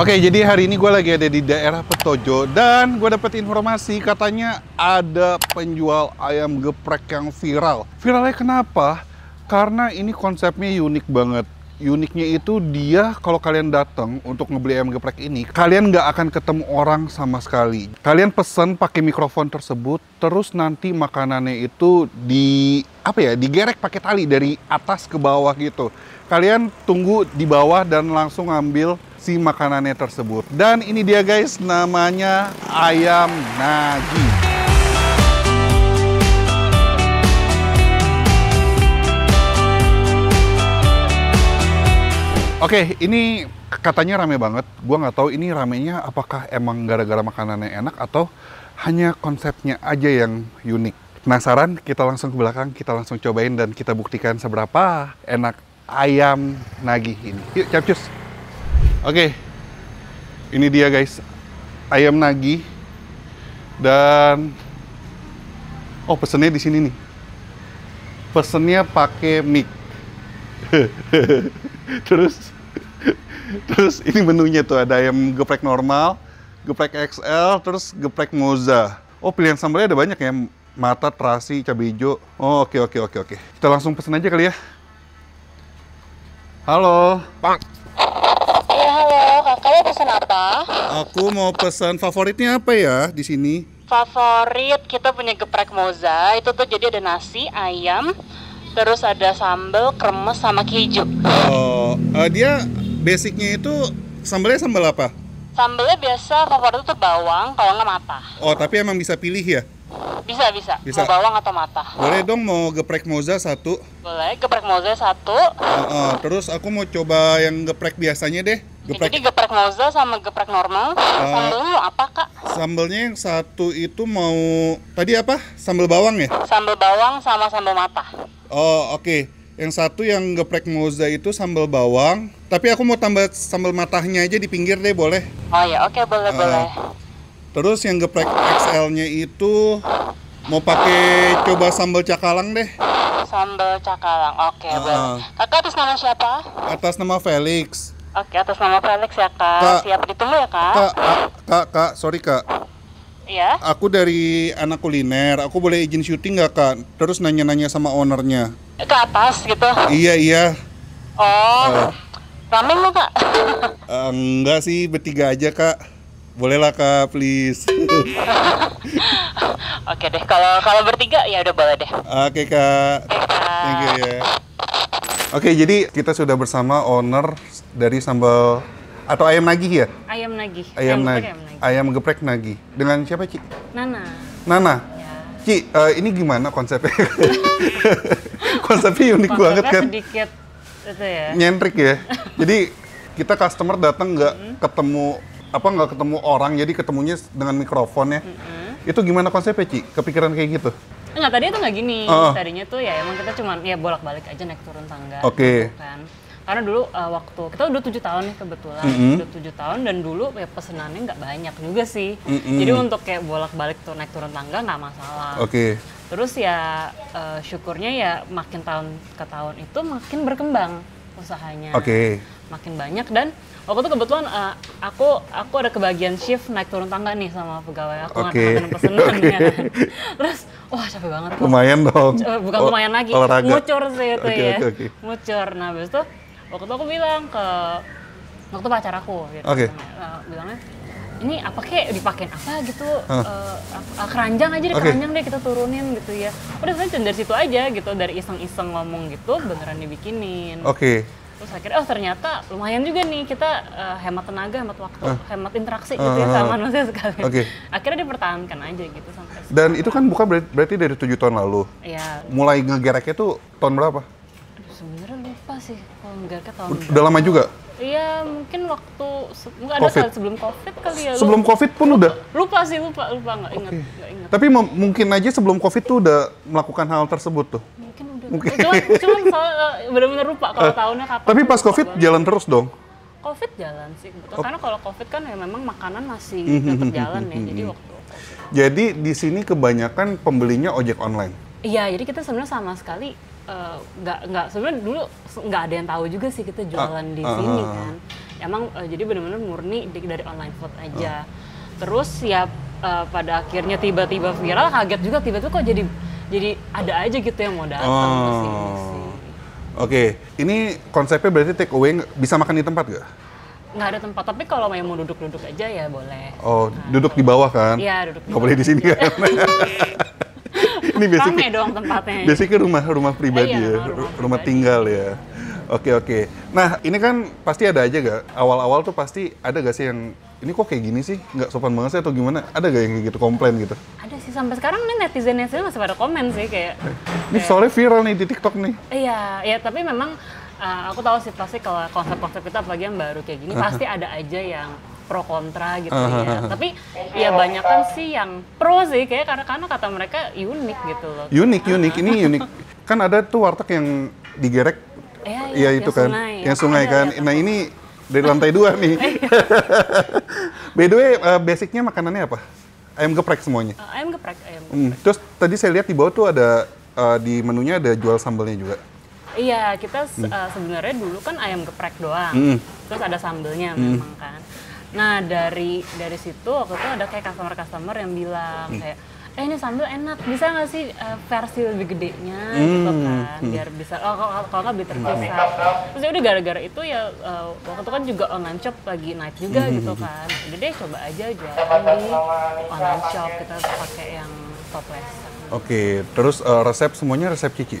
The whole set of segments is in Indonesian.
Oke, jadi hari ini gue lagi ada di daerah Petojo dan gue dapat informasi katanya ada penjual ayam geprek yang viral. Viralnya kenapa? Karena ini konsepnya unik banget. Uniknya itu dia kalau kalian datang untuk ngebeli ayam geprek ini, kalian nggak akan ketemu orang sama sekali. Kalian pesen pakai mikrofon tersebut, terus nanti makanannya itu digerek pakai tali dari atas ke bawah gitu. Kalian tunggu di bawah dan langsung ngambil si makanannya tersebut. Dan ini dia guys, namanya ayam nagi. Oke, ini katanya rame banget. Gua nggak tahu ini ramenya apakah emang gara-gara makanannya enak atau hanya konsepnya aja yang unik. Penasaran? Kita langsung ke belakang, kita langsung cobain dan kita buktikan seberapa enak ayam nagih ini. Yuk, capcus. Oke, ini dia guys, ayam nagih. Dan pesennya di sini nih. Pesennya pakai mic. Terus ini menunya tuh ada ayam geprek normal, geprek XL, terus geprek moza. Pilihan sambalnya ada banyak ya, mata, terasi, cabai hijau. Oke. Kita langsung pesen aja kali ya. Halo. Bang. Iya, halo. Kakak mau pesen apa? Aku mau pesan favoritnya apa ya di sini? Favorit kita punya geprek moza. Itu tuh jadi ada nasi, ayam, terus ada sambal, kremes, sama keju. Dia basicnya itu sambalnya sambal apa? Sambalnya biasa favorit itu bawang, kalau nggak mata. Tapi emang bisa pilih ya? Bisa. Mau bawang atau mata? Boleh dong, mau geprek moza satu. Boleh, geprek moza satu. Terus aku mau coba yang geprek biasanya deh. Jadi geprek moza sama geprek normal. Sambalnya mau apa, Kak? Sambalnya yang satu itu mau... Tadi apa? Sambal bawang ya? Sambal bawang sama sambal mata. Oke. Yang satu yang geprek moza itu sambal bawang. Tapi aku mau tambah sambal matahnya aja di pinggir deh, boleh? Oh ya, oke, boleh. Terus yang geprek XL-nya itu mau pakai coba sambal cakalang deh. Sambal cakalang, oke, boleh. Kakak atas nama siapa? Atas nama Felix. Oke, atas nama Felix ya, Kak. Siap ditunggu ya, Kak? Kak, sorry Kak. Iya? Aku dari anak kuliner, aku boleh izin syuting nggak Kak? Terus nanya-nanya sama ownernya. Ke atas gitu? Iya. Rame nggak, Kak? Enggak sih, bertiga aja Kak. Boleh lah Kak, please. Oke deh, kalau bertiga ya udah boleh deh. Oke Kak. Oke, Kak. Thank you ya. Oke, jadi kita sudah bersama owner dari sambal atau ayam nagih ya? Ayam nagih. Ayam geprek nagih. Dengan siapa, Ci? Nana? Ya. Ci, ini gimana konsepnya? Konsepnya unik banget kan? Sedikit itu ya. Nyentrik ya. Jadi kita customer datang nggak ketemu orang, jadi ketemunya dengan mikrofon ya. Itu gimana konsepnya, Ci? Kepikiran kayak gitu? Enggak, tadi itu nggak gini. Tadinya tuh ya emang kita cuman ya bolak-balik aja naik turun tangga. Oke. Gitu kan. Karena dulu waktu kita udah 7 tahun nih kebetulan, udah 7 tahun dan dulu ya pesenannya nggak banyak juga sih. Jadi untuk kayak bolak-balik tuh naik turun tangga nggak masalah. Oke. Terus ya syukurnya ya makin tahun ke tahun itu makin berkembang usahanya. Oke. Makin banyak dan waktu itu kebetulan aku ada kebagian shift naik turun tangga nih sama pegawai aku nganterin pesenannya. Terus wah capek banget. Lumayan dong. Bukan lumayan lagi, olahraga. ngucur sih itu ya. Okay. Ngucur. Nah, habis itu waktu itu aku bilang ke pacar aku gitu. Bilangnya ini apa kek dipakein apa gitu, keranjang aja deh, keranjang deh kita turunin gitu ya. Udah saya dari situ aja gitu, dari iseng-iseng ngomong gitu beneran dibikinin. Oke. Terus akhirnya ternyata lumayan juga nih kita hemat tenaga, hemat waktu, hemat interaksi gitu ya sama manusia sekalian. Akhirnya dipertahankan aja gitu sampai sekarang. Dan itu kan bukan berarti dari 7 tahun lalu. Iya. Mulai ngegereknya tuh tahun berapa? Aduh, sebenarnya lupa sih kalau ngegereknya tahun berapa. Udah lama juga? Iya, mungkin waktu nggak ada kali sebelum COVID kali ya. Sebelum COVID pun udah? Lupa nggak ingat. Tapi mungkin aja sebelum COVID tuh udah melakukan hal tersebut tuh? Mungkin. Cuman benar-benar lupa kalau tahunnya kapan. Tapi pas COVID jalan terus dong? COVID jalan sih, betul. Karena kalau COVID kan ya memang makanan masih tetap jalan ya. Jadi waktu COVID. Jadi di sini kebanyakan pembelinya ojek online? Iya, jadi kita sebenarnya sama sekali nggak sebenarnya dulu nggak ada yang tahu juga sih kita jualan di sini kan. Emang jadi benar-benar murni dari online food aja. Terus ya pada akhirnya tiba-tiba viral, kaget juga tiba-tiba kok jadi ada aja gitu yang mau datang ke sini sih. Oke, ini konsepnya berarti take away, bisa makan di tempat gak? Nggak ada tempat, tapi kalau mau duduk-duduk aja ya boleh. Oh, duduk di bawah kan? Iya, duduk di bawah. Nggak boleh di sini kan? Ini rame dong tempatnya. Basicnya rumah pribadi ya, rumah tinggal ya. Oke. Nah, ini kan pasti ada aja gak? Awal-awal tuh pasti ada gak sih yang ini kok kayak gini sih? Nggak sopan banget sih atau gimana? Ada gak yang kayak gitu, komplain gitu? Ada sih, sampai sekarang nih netizen masih pada komen sih kayak. Ini soalnya viral nih di TikTok nih. Iya, tapi memang aku tahu sih pasti kalau konsep-konsep kita apalagi yang baru kayak gini pasti ada aja yang pro kontra gitu ya. Tapi ya banyak kan sih yang pro sih kayak karena kata mereka unik gitu loh. Unik, ini unik. Kan ada tuh warteg yang digerek. Iya itu kan, yang sungai kan. Nah ini dari lantai 2 nih. By the way, basicnya makanannya apa? Ayam geprek semuanya? Ayam geprek. Terus tadi saya lihat di bawah tuh ada, di menunya ada jual sambelnya juga. Iya, kita sebenarnya dulu kan ayam geprek doang. Terus ada sambelnya memang kan. Nah dari situ waktu itu ada kayak customer yang bilang kayak, ini sambal enak, bisa nggak sih versi lebih gedenya gitu kan, biar bisa, kalau nggak beli terpisah. Terus udah gara-gara itu ya waktu itu kan juga online shop lagi naik juga gitu kan. Udah deh coba aja jualan di online shop, kita pakai yang toplesan. Oke, terus resep semuanya resep Cici?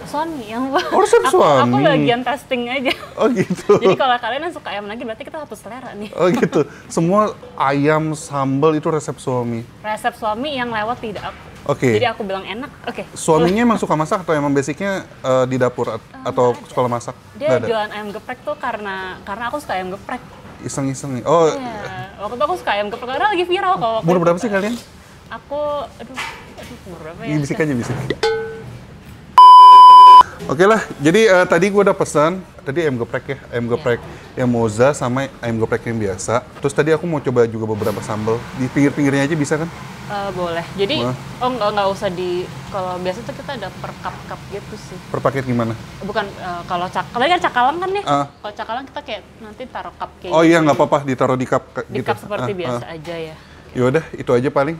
Suami yang resep suami. Aku bagian testing aja. Oh gitu. Jadi kalau kalian yang suka ayam lagi berarti kita satu selera nih. Oh gitu. Semua ayam sambal itu resep suami. Resep suami yang lewat tidak aku. Oke. Jadi aku bilang enak. Oke. Suaminya emang suka masak atau emang basicnya di dapur atau sekolah masak? Dia jualan ayam geprek tuh karena aku suka ayam geprek. Iseng-iseng. Oh. Iya. Waktu itu aku suka ayam geprek karena lagi viral kok. Umur berapa sih kalian? Aku umur berapa ya? Bisik aja bisik. Oke lah, jadi tadi gue udah pesan, tadi ayam geprek ya, ayam geprek yang moza sama ayam geprek yang biasa. Terus tadi aku mau coba juga beberapa sambal, di pinggir-pinggirnya aja bisa kan? Boleh, jadi nggak usah kalau biasa tuh kita ada per cup gitu sih. Per paket gimana? Bukan, kalau kan cakalang kan ya, kalau cakalang kita kayak nanti taruh cup kayak Oh iya, nggak apa-apa, ditaruh di cup gitu? Di cup seperti biasa aja ya. Yaudah, itu aja paling.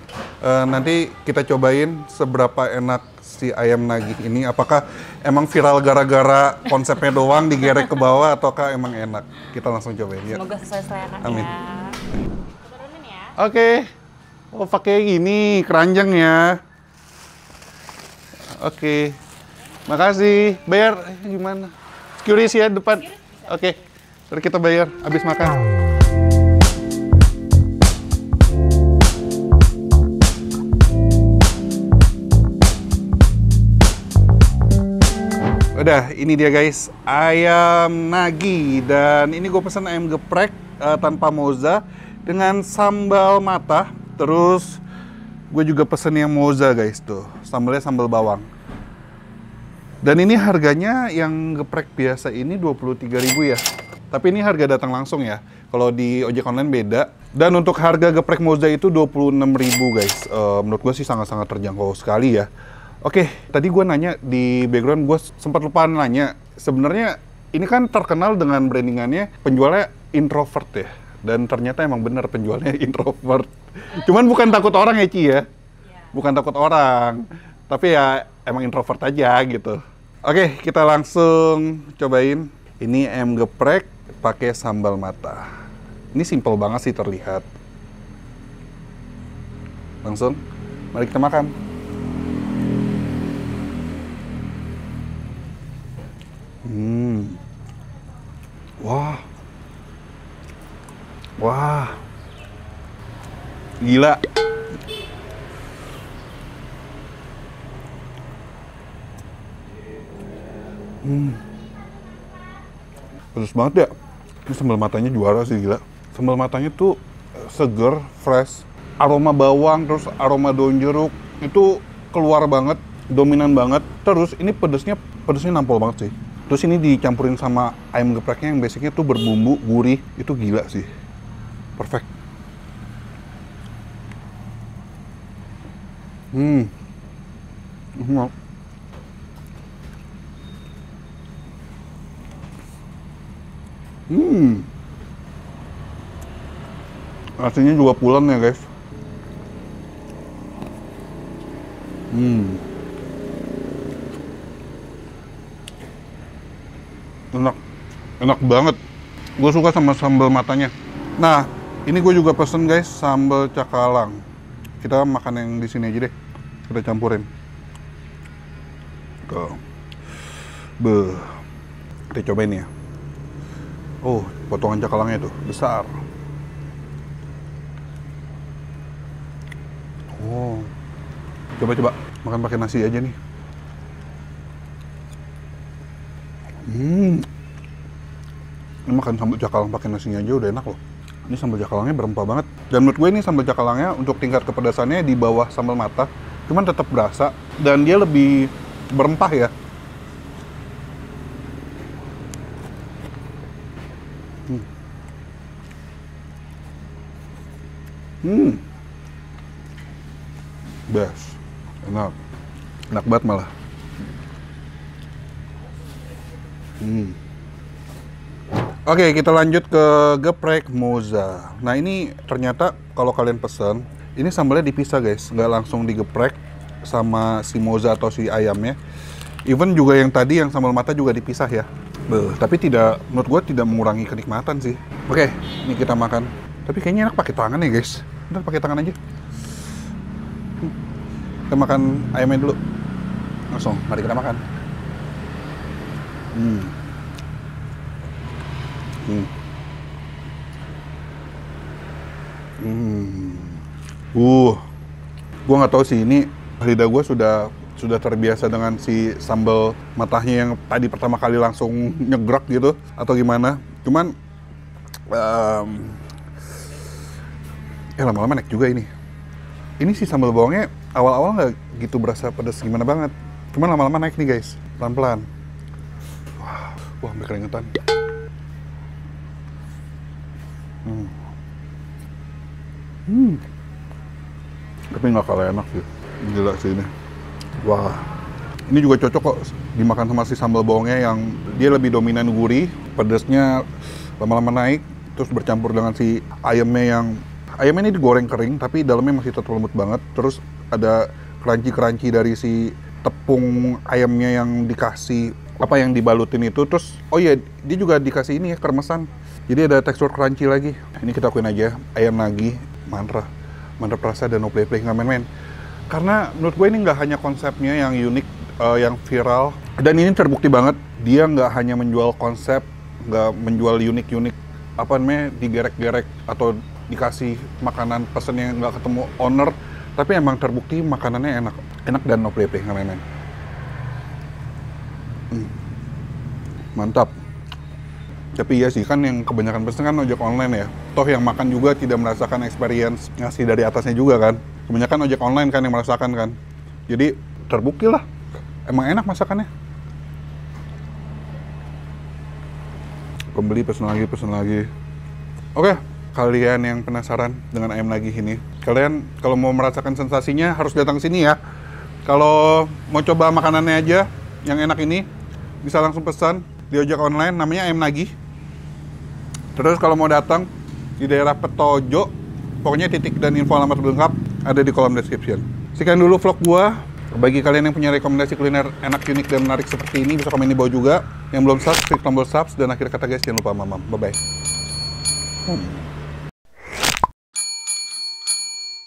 Nanti kita cobain seberapa enak si ayam nagih ini. Apakah emang viral gara-gara konsepnya doang digerek ke bawah ataukah emang enak? Kita langsung cobain ya. Semoga sesuai selera. Amin. Ya. Turunin ya. Oke. Oh, pakai gini keranjang ya. Oke. Makasih. Bayar gimana? Security ya depan. Oke. Terus kita bayar habis makan. Udah, ini dia guys, ayam nagi. Dan ini gue pesan ayam geprek tanpa moza dengan sambal mata. Terus gue juga pesen yang moza guys tuh, sambalnya sambal bawang. Dan ini harganya yang geprek biasa ini 23.000 ya. Tapi ini harga datang langsung ya. Kalau di ojek online beda. Dan untuk harga geprek moza itu 26.000 guys. Menurut gue sih sangat-sangat terjangkau sekali ya. Oke, tadi gue nanya di background, gue sempat lupa nanya. Sebenarnya ini kan terkenal dengan brandingannya penjualnya introvert ya. Dan ternyata emang benar penjualnya introvert. Cuman bukan takut orang ya Ci ya. Bukan takut orang. Tapi ya emang introvert aja gitu. Oke, kita langsung cobain. Ini ayam geprek pakai sambal mata. Ini simple banget sih terlihat. Langsung, mari kita makan. Wah. Gila. Pedes banget ya. Ini sambal matanya juara sih, gila. Sambal matanya tuh seger, fresh. Aroma bawang, terus aroma daun jeruk. Itu keluar banget, dominan banget. Terus ini pedesnya nampol banget sih. Terus ini dicampurin sama ayam gepreknya yang basicnya tuh berbumbu, gurih. Itu gila sih. Perfect. Nasinya juga pulen ya guys. Enak banget. Gue suka sama sambal matanya. Nah, ini gue juga pesen guys sambal cakalang. Kita makan yang di sini aja deh. Kita campurin. Tuh. Kita cobain ya. Oh, potongan cakalangnya tuh besar. Oh, coba makan pakai nasi aja nih. Ini makan sambal cakalang pakai nasinya aja udah enak loh. Ini sambal cakalangnya berempah banget. Dan menurut gue ini sambal cakalangnya untuk tingkat kepedasannya di bawah sambal mata, cuman tetap berasa dan dia lebih berempah ya. Best, enak banget malah. Oke, kita lanjut ke geprek moza. Nah ini ternyata kalau kalian pesen, ini sambalnya dipisah guys, nggak langsung digeprek sama si moza atau si ayamnya. Even juga yang tadi yang sambal mata juga dipisah ya. Tapi tidak, menurut gue tidak mengurangi kenikmatan sih. Oke, ini kita makan. Tapi kayaknya enak pakai tangan ya guys. Bentar pakai tangan aja. Kita makan ayamnya dulu. Langsung, mari kita makan. Gue nggak tahu sih, ini lidah gue sudah terbiasa dengan si sambal matahnya yang tadi pertama kali langsung nyegrak gitu atau gimana. Cuman lama-lama naik juga ini. Ini si sambal bawangnya awal-awal nggak gitu berasa pedas gimana banget. Cuman lama-lama naik nih guys, pelan-pelan. Wah, sampai keringetan. Tapi nggak kalah enak sih. Gila sih ini. Wah, ini juga cocok kok dimakan sama si sambal bawangnya yang dia lebih dominan gurih, pedasnya lama-lama naik, terus bercampur dengan si ayamnya ini digoreng kering, tapi dalamnya masih tetap lembut banget. Terus ada crunchy dari si tepung ayamnya yang dikasih, yang dibalutin itu. Terus, oh iya, dia juga dikasih ini ya, kremesan. Jadi ada tekstur crunchy lagi. Ini kita akuin aja, ayam nagi, mantap rasa dan no play-play, nggak main-main. Karena menurut gue ini nggak hanya konsepnya yang unik, yang viral, dan ini terbukti banget dia nggak hanya menjual konsep, nggak menjual unik-unik digerek-gerek atau dikasih makanan pesen yang nggak ketemu owner, tapi emang terbukti makanannya enak dan no play-play, nggak main-main. Mantap. Tapi iya sih, kan yang kebanyakan pesen kan ojek online ya. Toh yang makan juga tidak merasakan experience ngasih dari atasnya juga kan. Kebanyakan ojek online kan yang merasakan kan. Jadi terbukti lah, emang enak masakannya. Pembeli pesen lagi. Oke, kalian yang penasaran dengan ayam nagih ini, kalian kalau mau merasakan sensasinya harus datang sini ya. Kalau mau coba makanannya aja yang enak ini, bisa langsung pesan di ojek online, namanya ayam nagih. Terus kalau mau datang di daerah Petojo, pokoknya titik dan info alamat lengkap ada di kolom description. Sekian dulu vlog gua. Bagi kalian yang punya rekomendasi kuliner enak, unik, dan menarik seperti ini, bisa komen di bawah juga. Yang belum subscribe, klik tombol subs, dan akhir kata guys, jangan lupa mamam. Bye-bye.